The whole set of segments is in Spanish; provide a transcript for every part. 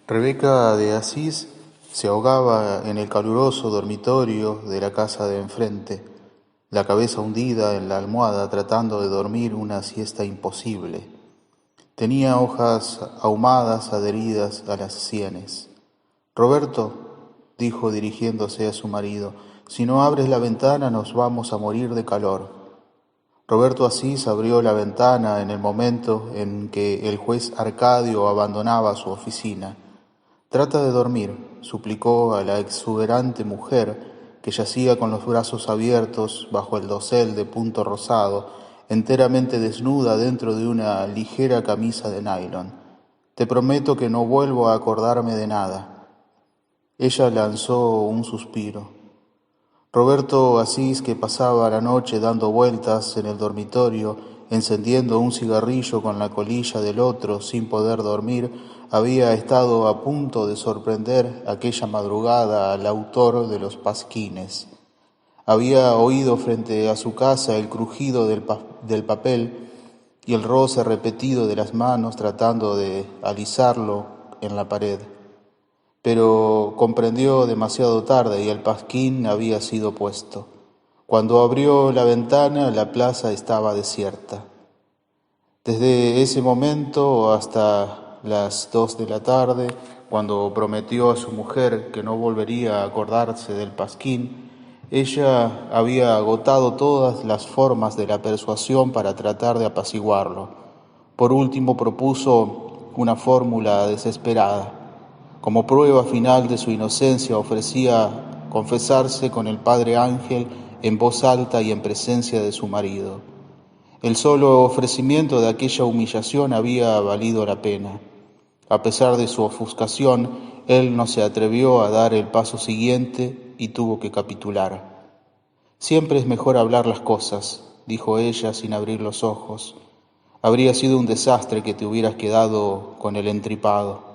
Rebeca de Asís se ahogaba en el caluroso dormitorio de la casa de enfrente, la cabeza hundida en la almohada tratando de dormir una siesta imposible. Tenía hojas ahumadas adheridas a las sienes. Roberto, dijo dirigiéndose a su marido, si no abres la ventana nos vamos a morir de calor. Roberto Asís abrió la ventana en el momento en que el juez Arcadio abandonaba su oficina. Trata de dormir, suplicó a la exuberante mujer que yacía con los brazos abiertos bajo el dosel de punto rosado, enteramente desnuda dentro de una ligera camisa de nylon. Te prometo que no vuelvo a acordarme de nada. Ella lanzó un suspiro. Roberto Asís, que pasaba la noche dando vueltas en el dormitorio, encendiendo un cigarrillo con la colilla del otro sin poder dormir, había estado a punto de sorprender aquella madrugada al autor de los pasquines. Había oído frente a su casa el crujido del papel y el roce repetido de las manos tratando de alisarlo en la pared. Pero comprendió demasiado tarde y el pasquín había sido puesto. Cuando abrió la ventana, la plaza estaba desierta. Desde ese momento hasta las 2 de la tarde, cuando prometió a su mujer que no volvería a acordarse del pasquín, ella había agotado todas las formas de la persuasión para tratar de apaciguarlo. Por último propuso una fórmula desesperada. Como prueba final de su inocencia ofrecía confesarse con el padre Ángel en voz alta y en presencia de su marido. El solo ofrecimiento de aquella humillación había valido la pena. A pesar de su ofuscación, él no se atrevió a dar el paso siguiente y tuvo que capitular. Siempre es mejor hablar las cosas, dijo ella sin abrir los ojos. Habría sido un desastre que te hubieras quedado con el entripado.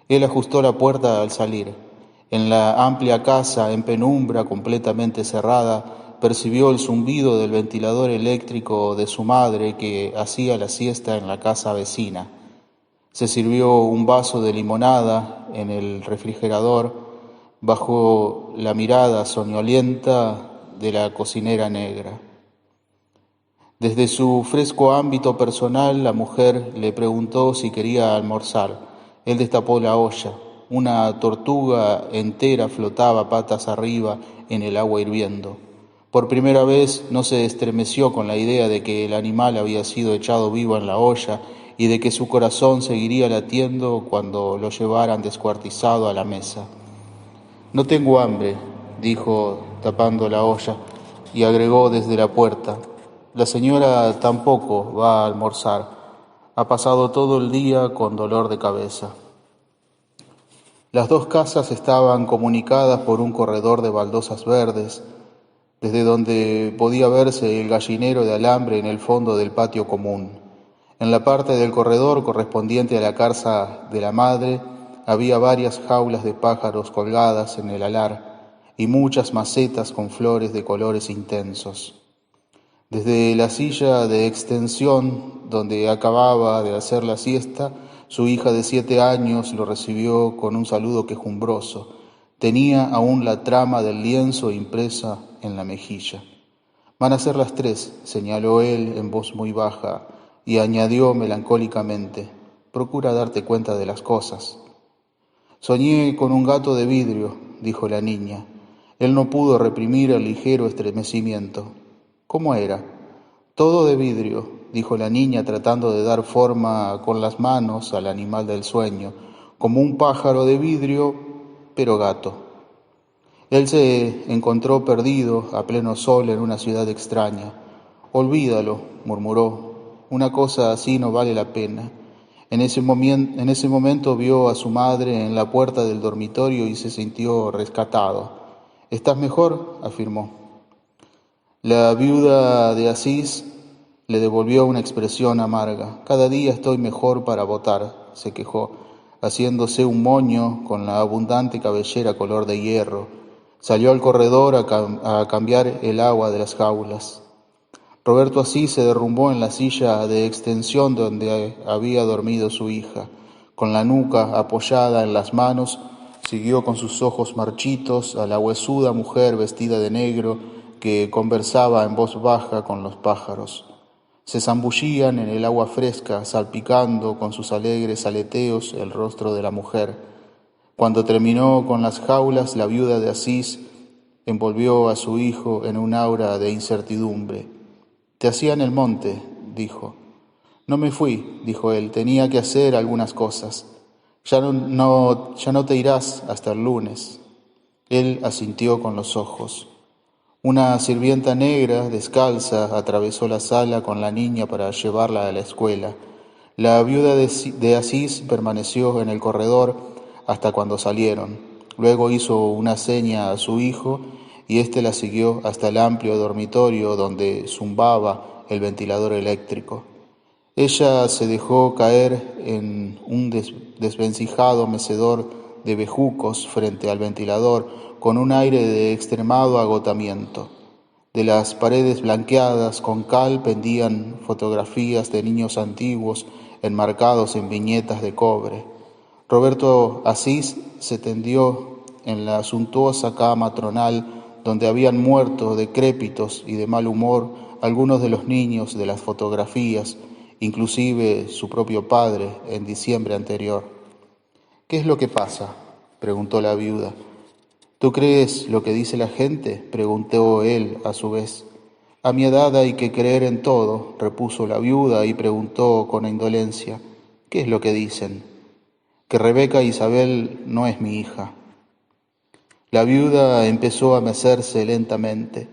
Él ajustó la puerta al salir. En la amplia casa, en penumbra, completamente cerrada, percibió el zumbido del ventilador eléctrico de su madre que hacía la siesta en la casa vecina. Se sirvió un vaso de limonada en el refrigerador bajo la mirada soñolienta de la cocinera negra. Desde su fresco ámbito personal, la mujer le preguntó si quería almorzar. Él destapó la olla. Una tortuga entera flotaba patas arriba en el agua hirviendo. Por primera vez no se estremeció con la idea de que el animal había sido echado vivo en la olla y de que su corazón seguiría latiendo cuando lo llevaran descuartizado a la mesa. No tengo hambre, dijo tapando la olla, y agregó desde la puerta. La señora tampoco va a almorzar. Ha pasado todo el día con dolor de cabeza. Las dos casas estaban comunicadas por un corredor de baldosas verdes, desde donde podía verse el gallinero de alambre en el fondo del patio común. En la parte del corredor correspondiente a la casa de la madre había varias jaulas de pájaros colgadas en el alar y muchas macetas con flores de colores intensos. Desde la silla de extensión donde acababa de hacer la siesta, su hija de 7 años lo recibió con un saludo quejumbroso. Tenía aún la trama del lienzo impresa en la mejilla. Van a ser las 3, señaló él en voz muy baja, y añadió melancólicamente, procura darte cuenta de las cosas. Soñé con un gato de vidrio, dijo la niña. Él no pudo reprimir el ligero estremecimiento. ¿Cómo era? Todo de vidrio, dijo la niña tratando de dar forma con las manos al animal del sueño, como un pájaro de vidrio, pero gato. Él se encontró perdido a pleno sol en una ciudad extraña. Olvídalo, murmuró, una cosa así no vale la pena. En ese momento vio a su madre en la puerta del dormitorio y se sintió rescatado. ¿Estás mejor?, afirmó. La viuda de Asís le devolvió una expresión amarga. Cada día estoy mejor para votar, se quejó, haciéndose un moño con la abundante cabellera color de hierro. Salió al corredor a cambiar el agua de las jaulas. Roberto Asís se derrumbó en la silla de extensión donde había dormido su hija. Con la nuca apoyada en las manos, siguió con sus ojos marchitos a la huesuda mujer vestida de negro que conversaba en voz baja con los pájaros. Se zambullían en el agua fresca, salpicando con sus alegres aleteos el rostro de la mujer. Cuando terminó con las jaulas, la viuda de Asís envolvió a su hijo en un aura de incertidumbre. «Te hacía en el monte», dijo. «No me fui», dijo él, «tenía que hacer algunas cosas. Ya no te irás hasta el lunes». Él asintió con los ojos. Una sirvienta negra, descalza, atravesó la sala con la niña para llevarla a la escuela. La viuda de Asís permaneció en el corredor hasta cuando salieron. Luego hizo una seña a su hijo y éste la siguió hasta el amplio dormitorio donde zumbaba el ventilador eléctrico. Ella se dejó caer en un desvencijado mecedor de bejucos frente al ventilador con un aire de extremado agotamiento. De las paredes blanqueadas con cal pendían fotografías de niños antiguos enmarcados en viñetas de cobre. Roberto Asís se tendió en la suntuosa cama tronal donde habían muerto decrépitos y de mal humor algunos de los niños de las fotografías, inclusive su propio padre en diciembre anterior. «¿Qué es lo que pasa?», preguntó la viuda. «¿Tú crees lo que dice la gente?», preguntó él a su vez. «A mi edad hay que creer en todo», repuso la viuda y preguntó con indolencia. «¿Qué es lo que dicen?». «Que Rebeca Isabel no es mi hija». La viuda empezó a mecerse lentamente.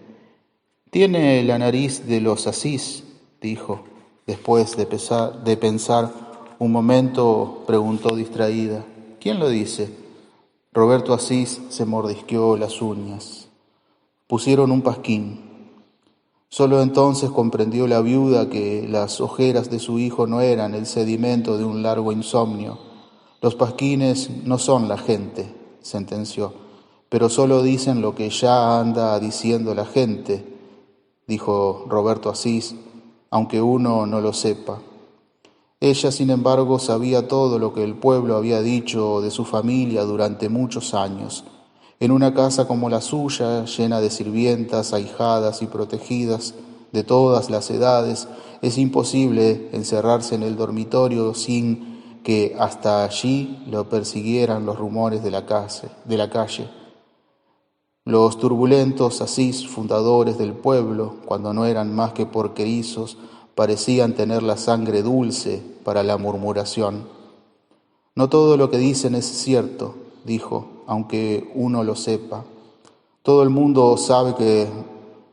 «Tiene la nariz de los Asís», dijo. Después de pensar un momento, preguntó distraída. «¿Quién lo dice?». Roberto Asís se mordisqueó las uñas. Pusieron un pasquín. Solo entonces comprendió la viuda que las ojeras de su hijo no eran el sedimento de un largo insomnio. «Los pasquines no son la gente», sentenció, «pero solo dicen lo que ya anda diciendo la gente», dijo Roberto Asís, «aunque uno no lo sepa». Ella, sin embargo, sabía todo lo que el pueblo había dicho de su familia durante muchos años. En una casa como la suya, llena de sirvientas, ahijadas y protegidas de todas las edades, es imposible encerrarse en el dormitorio sin que hasta allí lo persiguieran los rumores de la calle. Los turbulentos Asís, fundadores del pueblo, cuando no eran más que porquerizos, parecían tener la sangre dulce para la murmuración. «No todo lo que dicen es cierto», dijo, «aunque uno lo sepa. Todo el mundo sabe que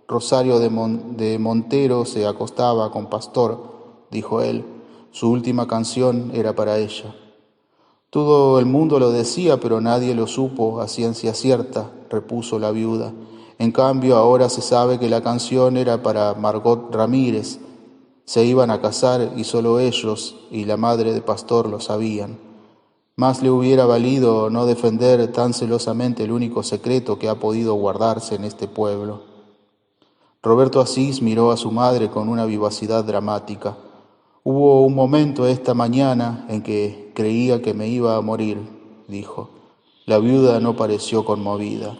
Rosario de Montero se acostaba con Pastor», dijo él. «Su última canción era para ella». «Todo el mundo lo decía, pero nadie lo supo a ciencia cierta», repuso la viuda. «En cambio, ahora se sabe que la canción era para Margot Ramírez. Se iban a casar y solo ellos y la madre de Pastor lo sabían. Más le hubiera valido no defender tan celosamente el único secreto que ha podido guardarse en este pueblo». Roberto Asís miró a su madre con una vivacidad dramática. «Hubo un momento esta mañana en que creía que me iba a morir», dijo. La viuda no pareció conmovida.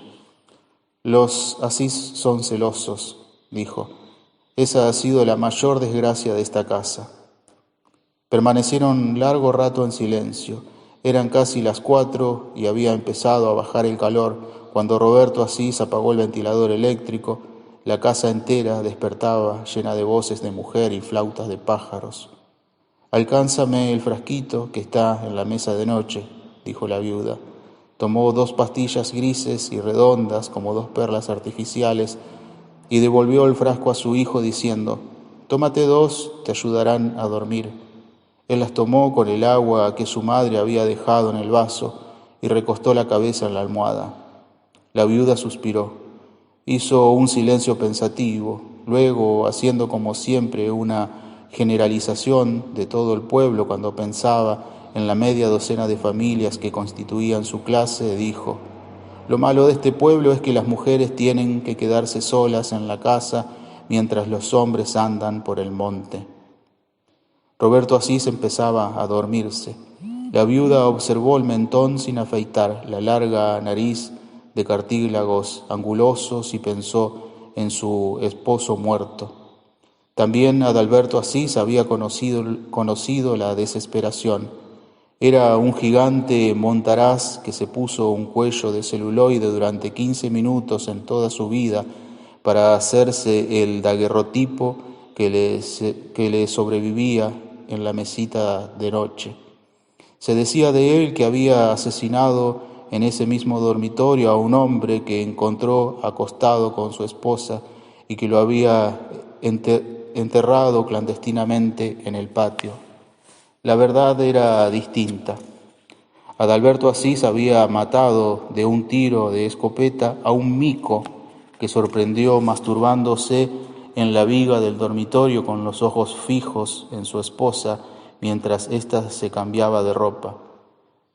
«Los Asís son celosos», dijo. «Esa ha sido la mayor desgracia de esta casa». Permanecieron largo rato en silencio. Eran casi las 4 y había empezado a bajar el calor cuando Roberto Asís apagó el ventilador eléctrico. La casa entera despertaba, llena de voces de mujer y flautas de pájaros. «Alcánzame el frasquito que está en la mesa de noche», dijo la viuda. Tomó 2 pastillas grises y redondas como 2 perlas artificiales y devolvió el frasco a su hijo diciendo: «Tómate 2, te ayudarán a dormir». Él las tomó con el agua que su madre había dejado en el vaso y recostó la cabeza en la almohada. La viuda suspiró. Hizo un silencio pensativo. Luego, haciendo como siempre una generalización de todo el pueblo cuando pensaba en la media docena de familias que constituían su clase, dijo: «Lo malo de este pueblo es que las mujeres tienen que quedarse solas en la casa mientras los hombres andan por el monte». Roberto Asís empezaba a dormirse. La viuda observó el mentón sin afeitar, la larga nariz de cartílagos angulosos y pensó en su esposo muerto. También Adalberto Asís había conocido la desesperación. Era un gigante montaraz que se puso un cuello de celuloide durante 15 minutos en toda su vida para hacerse el daguerrotipo que le sobrevivía en la mesita de noche. Se decía de él que había asesinado en ese mismo dormitorio a un hombre que encontró acostado con su esposa y que lo había enterrado clandestinamente en el patio. La verdad era distinta. Adalberto Asís había matado de un tiro de escopeta a un mico que sorprendió masturbándose en la viga del dormitorio con los ojos fijos en su esposa mientras ésta se cambiaba de ropa.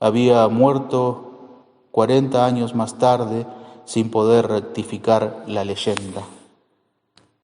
Había muerto 40 años más tarde sin poder rectificar la leyenda.